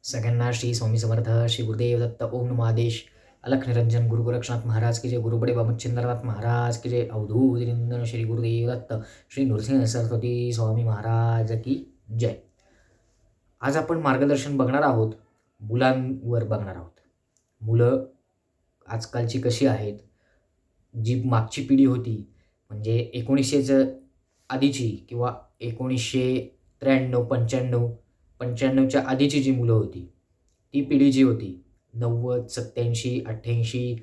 सगळ्यांना श्री स्वामी समर्थ, श्री गुरुदेव दत्त, ओम नमो आदेश. अलख निरंजन गुरु गोरक्षनाथ महाराज की जय, गुरु बडे बाबा महाराज की जय, अवधूत निंदन श्री गुरुदेव दत्त, श्री नृसिंह सरस्वती स्वामी महाराज की जय. आज आपण मार्गदर्शन बघणार आहोत, मुलांवर बघणार आहोत. मुलं आजकालची कशी आहेत, जी मागची पिढी होती म्हणजे 1900च्या आधीची किंवा 1993, 95च्या आधीची जी मुलं होती, ती पिढी जी होती 90, 87, 88,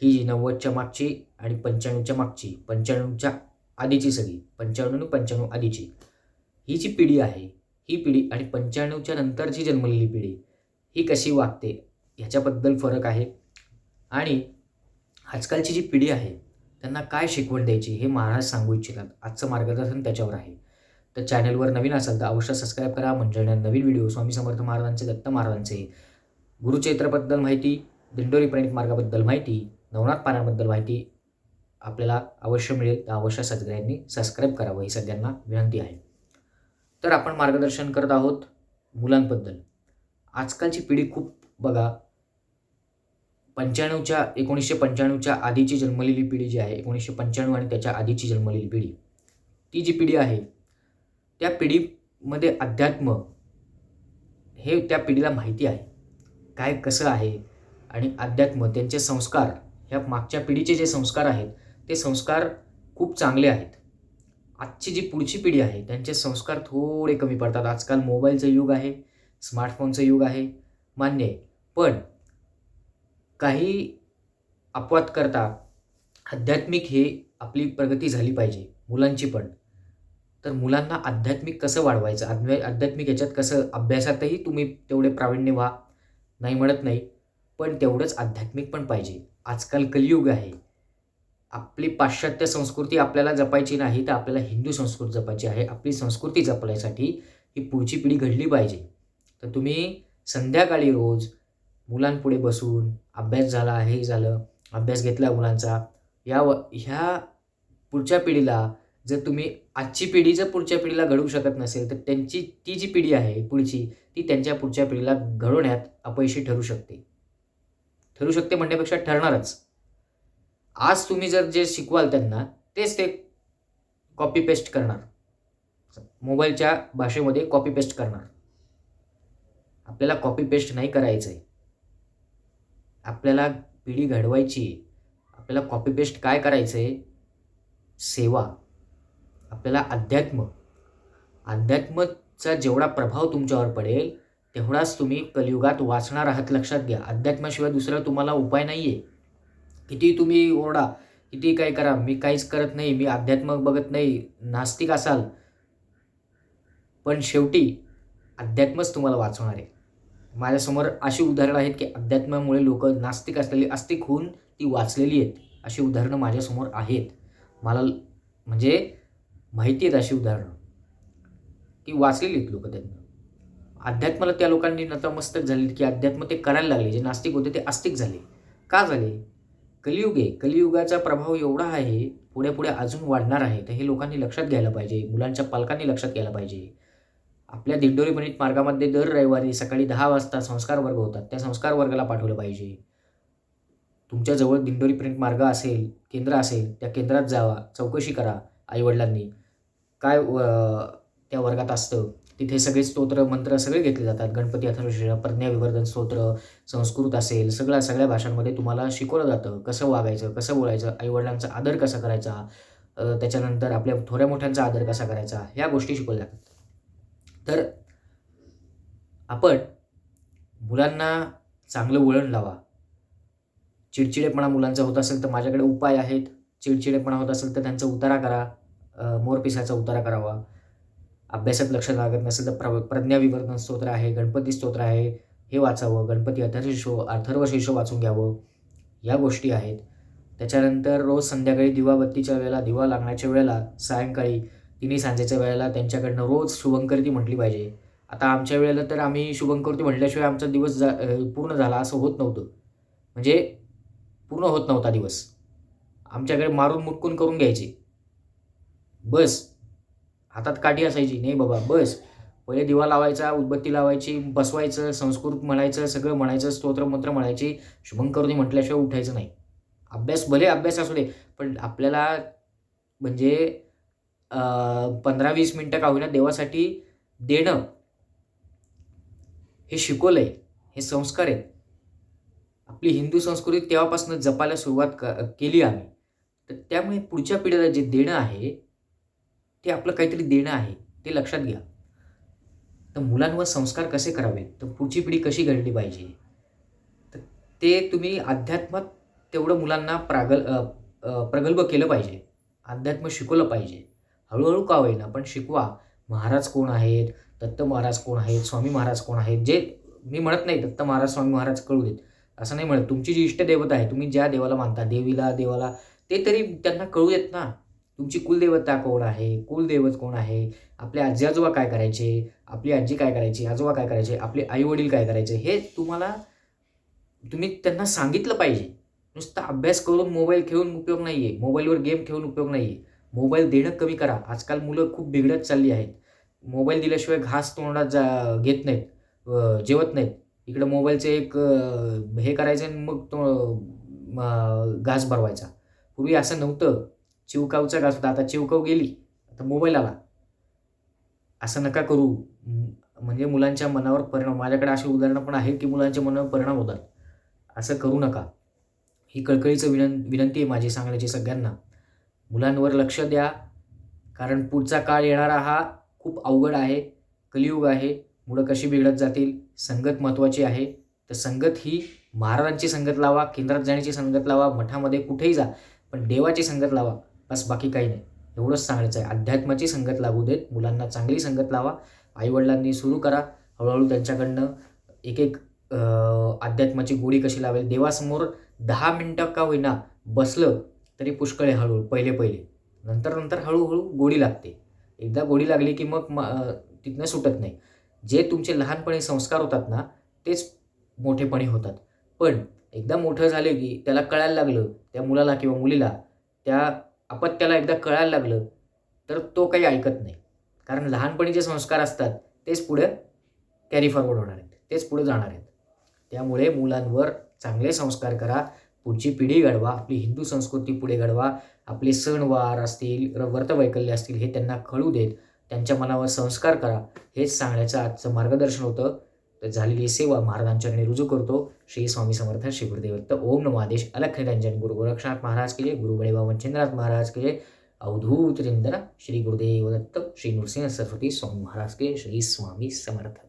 ही जी 90च्या मागची आणि 95च्या मागची, 95च्या आधीची सगळी, 95 आणि 95 आधीची ही जी पिढी आहे, ही पिढी आणि 95च्या नंतरची जन्मलेली पिढी ही कशी वागते ह्याच्याबद्दल फरक आहे. आणि आजकालची जी पिढी आहे त्यांना काय शिकवण द्यायची हे महाराज सांगू इच्छितात. आजचं मार्गदर्शन त्याच्यावर आहे. तर चॅनलवर नवीन असाल तर अवश्य सबस्क्राईब करा, म्हणजे नवीन व्हिडिओ स्वामी समर्थ महाराजांचे, दत्त महाराजांचे, गुरुचरित्राबद्दल माहिती, दिंडोरी प्रणित मार्गाबद्दल माहिती, नवनाथ पारायणाबद्दल माहिती आपल्याला अवश्य मिळेल. तर अवश्य सगळ्यांनी सबस्क्राईब करावं ही सगळ्यांना विनंती आहे. तर आपण मार्गदर्शन करत आहोत मुलांबद्दल. आजकालची पिढी खूप बघा, 1995च्या आधीची जन्मलेली पिढी जी आहे, 1995 आणि त्याच्या आधीची जन्मलेली पिढी, ती जी पिढी आहे त्या पिढीमध्ये अध्यात्म हे त्या पिढीला माहिती आहे काय कसं आहे. आणि अध्यात्म, त्यांचे संस्कार, ह्या मागच्या पिढीचे जे संस्कार आहेत ते संस्कार खूप चांगले आहेत. आजची जी पुढची पिढी आहे त्यांचे संस्कार थोडे कमी पडतात. आजकाल मोबाईलचं युग आहे, स्मार्टफोनचं युग आहे, मान्य आहे. पण काही अपवाद करता आध्यात्मिक हे आपली प्रगती झाली पाहिजे मुलांची पण. तर मुलांना आध्यात्मिक कसं वाढवायचं, आध्यात्मिक ह्याच्यात कसं, अभ्यासातही तुम्ही तेवढे प्रावीण्य व्हा, नाही म्हणत नाही, पण तेवढंच आध्यात्मिक पण पाहिजे. आजकाल कलियुग आहे. आपली पाश्चात्य संस्कृती आपल्याला जपायची नाही, तर आपल्याला हिंदू संस्कृती जपायची आहे. आपली संस्कृती जपण्यासाठी ही पुढची पिढी घडली पाहिजे. तर तुम्ही संध्याकाळी रोज मुलांपुढे बसून अभ्यास झाला, हे झालं, अभ्यास घेतला मुलांचा, ह्या पुढच्या पिढीला जर तुम्ही, आजची पिढी जर पुढच्या पिढीला घडवू शकत नसेल तर त्यांची ती जी पिढी आहे पुढची, ती त्यांच्या पुढच्या पिढीला घडवण्यात अपयशी ठरू शकते. ठरू शकते म्हणण्यापेक्षा ठरणारच. आज तुम्ही जर जे शिकवाल त्यांना तेच ते कॉपी पेस्ट करणार, मोबाईलच्या भाषेमध्ये कॉपी पेस्ट करणार. आपल्याला कॉपी पेस्ट नाही करायचं आहे, आपल्याला पिढी घडवायची आहे. आपल्याला कॉपी पेस्ट काय करायचं आहे, सेवा. आपल्याला अध्यात्माचा जेवढा प्रभाव तुमच्यावर पडेल तेवढाच तुम्ही कलियुगात वाचणार आहात, लक्षात घ्या. अध्यात्माशिवाय दुसरा तुम्हाला उपाय नाही आहे. किती तुम्ही ओरडा, किती काय करा, मी काहीच करत नाही, मी अध्यात्म बघत नाही, नास्तिक असाल, पण शेवटी अध्यात्मच तुम्हाला वाचवणार आहे. माझ्यासमोर अशी उदाहरणं आहेत की अध्यात्मामुळे लोक नास्तिक असलेली आस्तिक होऊन ती वाचलेली आहेत. अशी उदाहरणं माझ्यासमोर आहेत. मला म्हणजे माहिती आहेत अशी उदाहरणं की वाचलेली आहेत लोक त्यांना. अध्यात्माला त्या लोकांनी नतमस्तक झाले की अध्यात्म ते करायला लागले. जे नास्तिक होते ते आस्तिक झाले. का झाले? कलियुग आहे. कलियुगाचा प्रभाव एवढा आहे, पुढे पुढे अजून वाढणार आहे. तर हे लोकांनी लक्षात घ्यायला पाहिजे, मुलांच्या पालकांनी लक्षात घ्यायला पाहिजे. आपल्या दिंडोरी गणित मार्गामध्ये दर रविवारी सकाळी 10 वाजता संस्कार वर्ग होतात. त्या संस्कार वर्गाला पाठवलं पाहिजे. तुमच्याजवळ दिंडोरी प्रिंट मार्ग असेल, केंद्र असेल, त्या केंद्रात जावा, चौकशी करा आईवडिलांनी. काय त्या वर्गात असतं, तिथे सगळे स्तोत्र मंत्र सगळे घेतले जातात. गणपती अथर्वशीर्ष, प्रज्ञाविवर्धन स्तोत्र, संस्कृत असेल, सगळ्या भाषांमध्ये तुम्हाला शिकवलं जातं. कसं वागायचं, कसं बोलायचं, आईवडिलांचा आदर कसा करायचा, त्याच्यानंतर आपल्या थोड्या मोठ्यांचा आदर कसा करायचा, ह्या गोष्टी शिकवल्या जातात. तर आपण मुलांना चांगलं वळण लावा. चिडचिडेपणा मुलांचा होत असेल तर माझ्याकडे उपाय आहेत. चिडचिडेपणा होत असेल तर त्यांचा उतारा करा, मोरपिसाचा उतारा करावा. अभ्यासात लक्ष लागत नसेल तर प्रज्ञाविवर्धन स्तोत्र आहे, गणपती स्तोत्र आहे, हे वाचावं. गणपती अथर्वशीर्ष वाचून घ्यावं. या गोष्टी आहेत. त्याच्यानंतर रोज संध्याकाळी दिवाबत्तीच्या वेळेला, दिवा लागण्याच्या वेळेला, सायंकाळी तिन्ही सांजेच्या वेळेला त्यांच्याकडनं रोज शुभंकरोती म्हटली पाहिजे. आता आमच्या वेळेला तर आम्ही शुभंकरोती म्हटल्याशिवाय आमचा दिवस पूर्ण झाला असं होत नव्हतं. म्हणजे पूर्ण होत नव्हता दिवस. आमच्याकडे मारून मुटकून करून घ्यायचे. बस, हातात काठी असायची, नाही बाबा बस, पहिले दिवा लावायचा, उदबत्ती लावायची, बसवायचं, संस्कृत म्हणायचं, सगळं म्हणायचं, स्तोत्रमंत्र म्हणायची, शुभंकरोती म्हटल्याशिवाय उठायचं नाही. अभ्यास भले अभ्यास असू दे, पण आपल्याला म्हणजे 15-20 मिनिटं का होईना देवासाठी देणं हे शिकवलंय, हे संस्कार आहेत. आपली हिंदू संस्कृती तेव्हापासून जपायला सुरुवात केली आम्ही. तर त्यामुळे पुढच्या पिढीला जे देणं आहे, ते आपलं काहीतरी देणं आहे, ते लक्षात घ्या. तर मुलांवर संस्कार कसे करावेत, तर पुढची पिढी कशी घडली पाहिजे, तर ते तुम्ही अध्यात्मात तेवढं मुलांना प्रगल्भ केलं पाहिजे. अध्यात्म शिकवलं पाहिजे. हळू का होईना पण शिकवा. महाराज कोण आहेत, दत्त महाराज कोण आहेत, स्वामी महाराज कोण आहेत, जे मी म्हणत नाही दत्त महाराज, स्वामी महाराज कळू देत. असं नाही म्हणत. तुमची जी इष्टदैवता आहे, तुम्ही ज्या देवाला मानता, देवाला, ते तरी त्यांना कळू देत ना. तुमची कुलदेवता कोण आहे, कुलदैवत कोण आहे, आपले आजी आजोबा काय करायचे, आपली आजी काय करायची, आजोबा काय करायचे, आपले आई वडील काय करायचे, हे तुम्ही त्यांना सांगितलं पाहिजे. नुसता अभ्यास करून मोबाईल खेळून उपयोग नाही आहे. मोबाईलवर गेम खेळून उपयोग नाही आहे. मोबाईल देणं कमी करा. आजकाल मुलं खूप बिघडत चालली आहेत. मोबाईल दिल्याशिवाय घास तोंडात घेत नाहीत, जेवत नाहीत. इकडं मोबाईलचं एक हे करायचं आणि मग तो घास भरवायचा. पूर्वी असं नव्हतं. चिवकावचा घास होता, आता चिवकाव गेली, आता मोबाईल आला. असं नका करू. म्हणजे मुलांच्या मनावर परिणाम, माझ्याकडे अशी उदाहरणं पण आहेत की मुलांच्या मनावर परिणाम होतात. असं करू नका. ही कळकळीचं विनंती आहे माझी सांगण्याची सगळ्यांना. मुलांवर लक्ष द्या, कारण पुढचा काळ येणारा हा खूप अवघड आहे. कलियुग आहे. मुलं कशी बिघडत जातील. संगत महत्त्वाची आहे. तर संगत ही महाराजांची संगत लावा, केंद्रात जाण्याची संगत लावा, मठामध्ये कुठेही जा, पण देवाची संगत लावा. बस बाकी काही नाही. एवढंच सांगायचं आहे. अध्यात्माची संगत लागू देत. मुलांना चांगली संगत लावा. आईवडिलांनी सुरू करा. हळूहळू त्यांच्याकडनं एक अध्यात्माची गोडी कशी लावेल. देवासमोर 10 मिनिटं का होईना बसलं तरी पुष्कळ आहे. हळूहळू पहिले नंतर हळूहळू गोडी लागते. एकदा गोडी लागली की मग तिथनं सुटत नाही. जे तुमचे लहानपणी संस्कार होतात ना, तेच मोठेपणी होतात. पण एकदा मोठं झाले की त्याला कळायला लागलं, त्या मुलाला किंवा मुलीला त्या अपत्याला एकदा कळायला लागलं, तर तो काही ऐकत नाही. कारण लहानपणी जे संस्कार असतात तेच पुढे कॅरी फॉरवर्ड होणार आहेत, तेच पुढे जाणार आहेत. त्यामुळे मुलांवर चांगले संस्कार करा. पुढची पिढी घडवा. आपली हिंदू संस्कृती पुढे घडवा. आपले सणवार असतील, व्रतवैकल्य असतील, हे त्यांना कळू देत. त्यांच्या मनावर संस्कार करा. हेच सांगण्याचं आजचं मार्गदर्शन होतं. तर झालेली सेवा महाराजांच्या चरणी रुजू करतो. श्री स्वामी समर्थ, श्री गुरुदेव ओम नमो आदेश. अलख निरंजन गुरु गोरक्षनाथ महाराज के जय. गुरु बड़े बाबा वंचिंद्रनाथ महाराज के जय. अवधूत चिंतन श्री गुरुदेव दत्त, श्री नृसिंह सरस्वती स्वामी महाराज के. श्री स्वामी समर्थ.